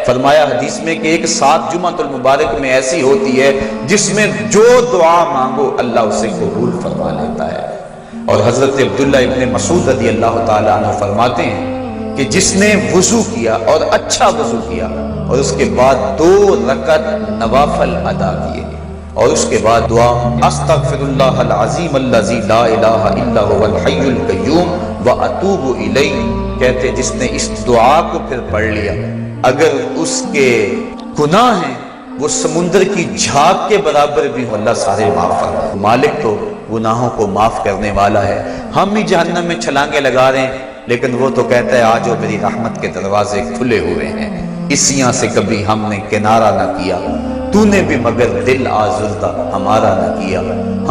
فرمایا حدیث میں کہ ایک 7 جمعۃ المبارک میں ایسی ہوتی ہے جس میں جو دعا مانگو اللہ اسے قبول فرما لیتا ہے۔ اور حضرت عبداللہ ابن مسعود رضی اللہ تعالیٰ عنہ فرماتے ہیں کہ جس نے وضو کیا اور اچھا وضو کیا اور اس کے بعد 2 رکعت نوافل ادا کیے اور اس کے بعد دعا استغفر اللہ العظیم الذی لا الہ الا هو الحی القیوم واتوب الیہ، کہتے جس نے اس دعا کو پھر پڑھ لیا، اگر اس کے گناہ ہیں وہ سمندر کی جھاگ کے برابر بھی ہو اللہ سارے معاف کر دے۔ مالک تو گناہوں کو معاف کرنے والا ہے، ہم ہی جہنم میں چھلانگے لگا رہے ہیں، لیکن وہ تو کہتا ہے آجو میری رحمت کے دروازے کھلے ہوئے ہیں، اسیاں سے کبھی ہم نے کنارہ نہ کیا، تو نے بھی مگر دل آزردہ ہمارا نہ کیا،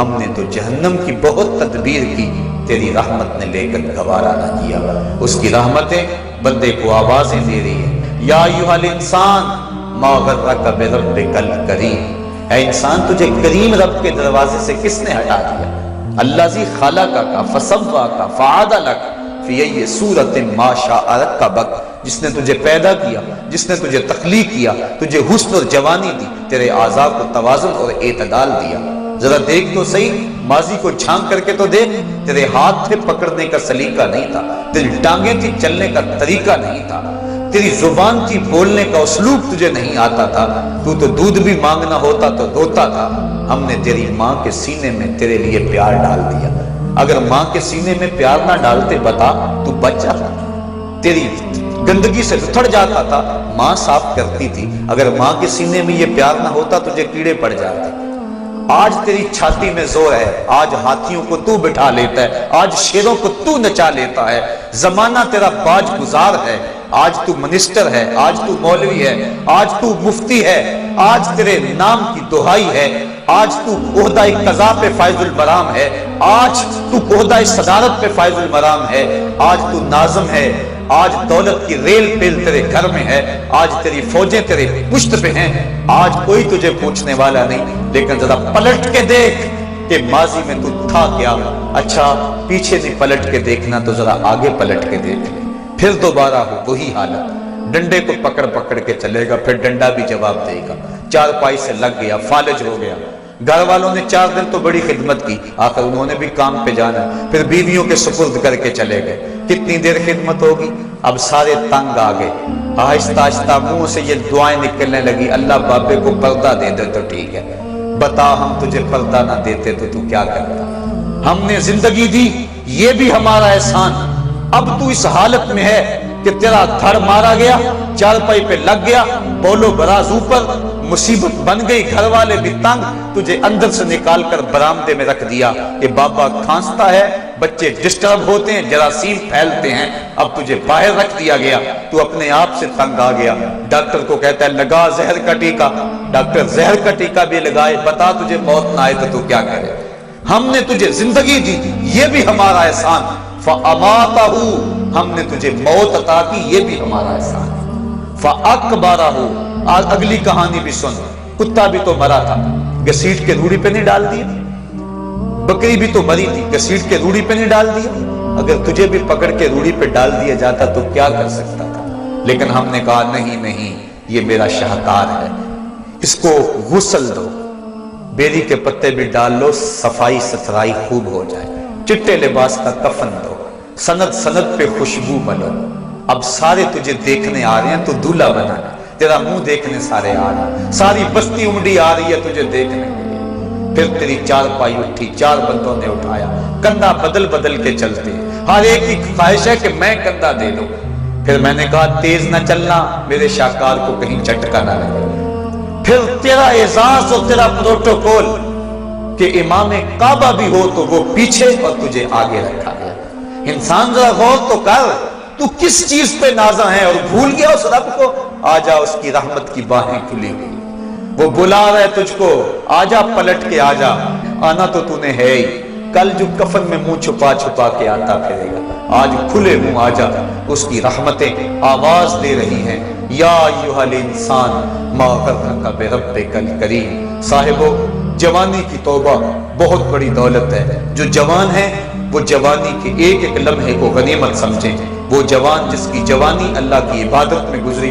ہم نے تو جہنم کی بہت تدبیر کی، تیری رحمت نے لے کر گوارا نہ کیا۔ اس کی رحمتیں بندے کو آوازیں دے رہی ہیں، یا ایھا الانسان ما غرک بربک الکریم، اے انسان تجھے کریم رب کے دروازے سے کس نے ہٹا دیا؟ الذی خلقک فسواک فعدلک فی ای صورت ما شاء رکبک، جس نے تجھے پیدا کیا، جس نے تجھے تخلیق کیا، تجھے حسن اور جوانی دی، تیرے اعضاء کو توازن اور اعتدال دیا۔ ذرا دیکھ تو صحیح، ماضی کو جھانک کر کے تو دیکھ، تیرے ہاتھ تھے پکڑنے کا سلیقہ نہیں تھا، تیری ٹانگیں تھی چلنے کا طریقہ نہیں تھا، تیری زبان تھی بولنے کا اسلوب تجھے نہیں آتا تھا، تو دودھ بھی مانگنا ہوتا تو روتا تھا۔ ہم نے تیری ماں کے سینے میں تیرے لیے پیار ڈال دیا، اگر ماں کے سینے میں پیار نہ ڈالتے بتا تو بچ جاتا، تیری گندگی سے لتھڑ جاتا تھا، ماں صاف کرتی تھی، اگر ماں کے سینے میں یہ پیار نہ ہوتا تجھے کیڑے پڑ جاتے۔ آج تیری چھاتی میں زور ہے، آج ہاتھیوں کو تو بٹھا لیتا ہے، آج شیروں کو تو نچا لیتا ہے، زمانہ تیرا باج گزار ہے، آج تو منسٹر ہے، آج تو مولوی ہے، آج تو مفتی ہے، آج تیرے نام کی دہائی ہے، آج تو عہدہ قضا پہ فائز البرام ہے، آج تو عہدہ صدارت پہ فائز البرام ہے، آج تو ناظم ہے، آج دولت کی ریل پیل تیرے گھر میں ہے، آج تیری فوجیں تیرے پشت پہ ہیں، آج کوئی تجھے پوچھنے والا نہیں، لیکن ذرا پلٹ کے دیکھ کہ ماضی میں تو تھا کیا۔ اچھا پیچھے نہیں پلٹ کے دیکھنا تو ذرا آگے پلٹ کے دیکھ لے، پھر دوبارہ ہو وہی حالت، ڈنڈے کو پکڑ پکڑ کے چلے گا، پھر ڈنڈا بھی جواب دے گا، چارپائی سے لگ گیا، فالج ہو گیا، گھر والوں نے 4 دن تو بڑی خدمت کی، آخر انہوں نے بھی کام پہ جانا، پھر بیویوں کے سپرد کر کے چلے گئے، کتنی دیر خدمت ہوگی، اب سارے تنگ آ گئے، آہستہ آہستہ منہ سے یہ دعائیں نکلنے لگی، اللہ بابے کو پردہ دے دے تو ٹھیک ہے، بتا ہم تجھے پردہ نہ دیتے تو کیا کرتا؟ ہم نے زندگی دی، یہ بھی ہمارا احسان، اب تو اس حالت میں ہے کہ تیرا دھڑ مارا گیا، چارپائی پہ لگ گیا، بولو براز اوپر، مصیبت بن گئی، گھر والے بھی تنگ، تجھے اندر سے نکال کر برآمدے میں رکھ دیا کہ بابا کھانستا ہے، بچے ڈسٹرب ہوتے ہیں، جراثیم پھیلتے ہیں، اب تجھے باہر رکھ دیا گیا، تو اپنے آپ سے تنگ آ گیا، ڈاکٹر کو کہتا ہے لگا زہر کا ٹیکہ، ڈاکٹر زہر کا ٹیکہ بھی لگائے، بتا تجھے موت نہ آئے تو کیا کرے؟ ہم نے تجھے زندگی دی، یہ بھی ہمارا احسان، فَأَمَاتَهُ، ہم نے تجھے موت عطا کی، یہ بھی ہمارا احسان، فَأَقْبَرَهُ، آج اگلی کہانی بھی سن، کتا بھی تو مرا تھا، گھسیٹ کے روڑی پہ نہیں ڈال دیا، بکری بھی تو مری تھی، گھسیٹ کے روڑی پہ نہیں ڈال دیا، اگر تجھے بھی پکڑ کے روڑی پہ ڈال دیا جاتا تو کیا کر سکتا تھا؟ لیکن ہم نے کہا نہیں، یہ میرا شاہکار ہے، اس کو غسل دو، بیری کے پتے بھی ڈال لو، صفائی ستھرائی خوب ہو جائے، چٹے لباس کا کفن دو، سند پہ خوشبو ملو، اب سارے تجھے دیکھنے آ رہے ہیں تو دولہا بنانا، تیرا منہ دیکھنے سارے آ رہے ہیں، ساری بستی امڈی آ رہی ہے تجھے دیکھنے کے لیے، پھر تیری چارپائی اٹھی، 4 بندوں نے اٹھایا، کندھا بدل کے چلتے، ہر ایک کی خواہش ہے کہ میں کندھا دے دوں، پھر میں نے کہا تیز نہ چلنا، میرے شاہکار کو کہیں جھٹکا نہ لگے، پھر تیرا اعزاز اور تیرا پروٹوکول کہ امام کعبہ بھی ہو تو وہ پیچھے اور تجھے آگے رکھا گیا۔ انسان ذرا غور تو کر، تو کس چیز پہ نازا ہے اور بھول گیا اس رب کو؟ آجا، اس کی رحمت کی باہیں کھلی ہوئی، وہ بلا رہا ہے تجھ کو، آجا پلٹ کے آجا، آنا تو تو نے ہے ہی، کل جو کفن میں منہ چھپا کے آتا پھرے گا، آج کھلے منہ آجا، اس کی رحمتیں آواز دے رہی ہیں، یا ایھا الانسان ما غرک بربک الکریم۔ صاحبو، جوانی کی توبہ بہت بڑی دولت ہے، جو جوان ہے وہ جوانی کے ایک لمحے کو غنیمت سمجھیں، وہ جوان جس کی جوانی اللہ کی عبادت میں گزری